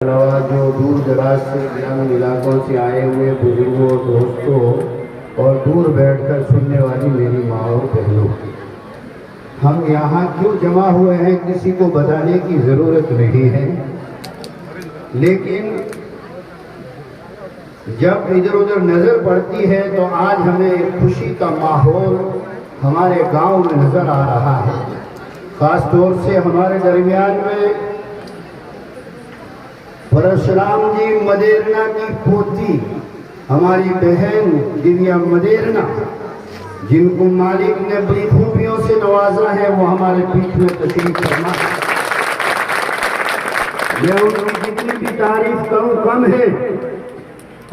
अलावा जो दूर दराज से ग्रामीण इलाकों से आए हुए बुजुर्गों, दोस्तों और दूर बैठकर सुनने वाली मेरी माँ और बहनों, हम यहाँ क्यों जमा हुए हैं किसी को बताने की ज़रूरत नहीं है। लेकिन जब इधर उधर नज़र पड़ती है तो आज हमें खुशी का माहौल हमारे गांव में नज़र आ रहा है। ख़ास तौर से हमारे दरमियान में परशुराम जी मदेरना की पोती हमारी बहन दिव्या मदेरना, जिनको मालिक ने बड़ी खूबियों से नवाजा है, वो हमारे बीच में तशरीफ फरमा है। मैं उनकी जितनी भी तारीफ करूं कम है।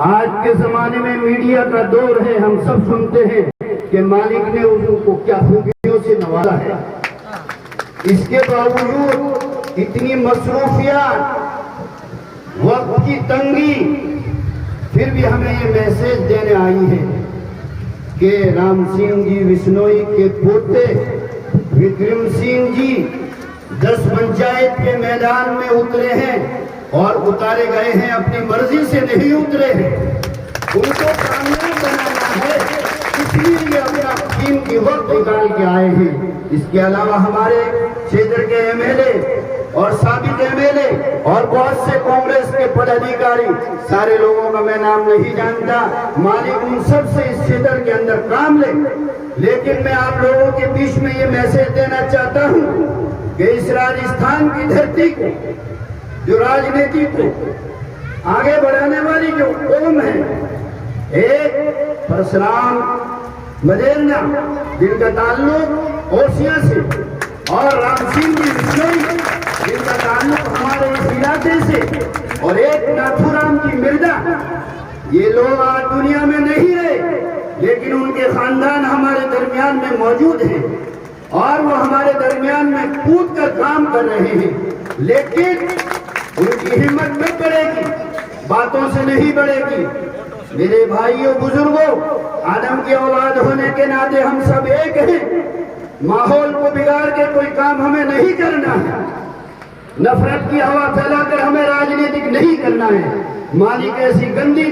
आज के जमाने में मीडिया का दौर है, हम सब सुनते हैं कि मालिक ने उनको क्या खूबियों से नवाजा है। इसके बावजूद इतनी मसरूफियत, वक्त की तंगी, फिर भी हमें ये मैसेज देने आई है कि राम सिंह जी विश्नोई के पोते विक्रम सिंह जी 10 पंचायत के मैदान में उतरे हैं और उतारे गए हैं, अपनी मर्जी से नहीं उतरे हैं। उनको कामयाब बनाना है, इसलिए अपना कीमती वक्त निकाल के आए हैं। इसके अलावा हमारे क्षेत्र के एमएलए और साबिक एमएलए और बहुत से कांग्रेस के पदाधिकारी, सारे लोगों का मैं नाम नहीं जानता, मालिक उन सब से इस क्षेत्र के अंदर काम ले। लेकिन मैं आप लोगों के बीच में ये मैसेज देना चाहता हूँ कि इस राजस्थान की धरती को, जो राजनीति को आगे बढ़ाने वाली जो कौम है, एक परशुराम मदेरना जिनका ताल्लुक ओसिया से, और राम सिंह जी विश्नोई जिनका ताल्लुक हमारे इस इलाके से, और एक नाथुराम की मिर्जा। ये लोग आज दुनिया में नहीं रहे, लेकिन उनके खानदान हमारे दरमियान में मौजूद हैं और वो हमारे दरमियान में कूद कर काम कर रहे हैं। लेकिन उनकी हिम्मत में बढ़ेगी, बातों से नहीं बढ़ेगी। मेरे भाइयों बुजुर्गों, आदम की औलाद होने के नाते हम सब एक हैं। माहौल को बिगाड़ के कोई काम हमें नहीं करना है, नफरत की हवा फैलाकर हमें राजनीतिक नहीं करना है। मालिक ऐसी गंदी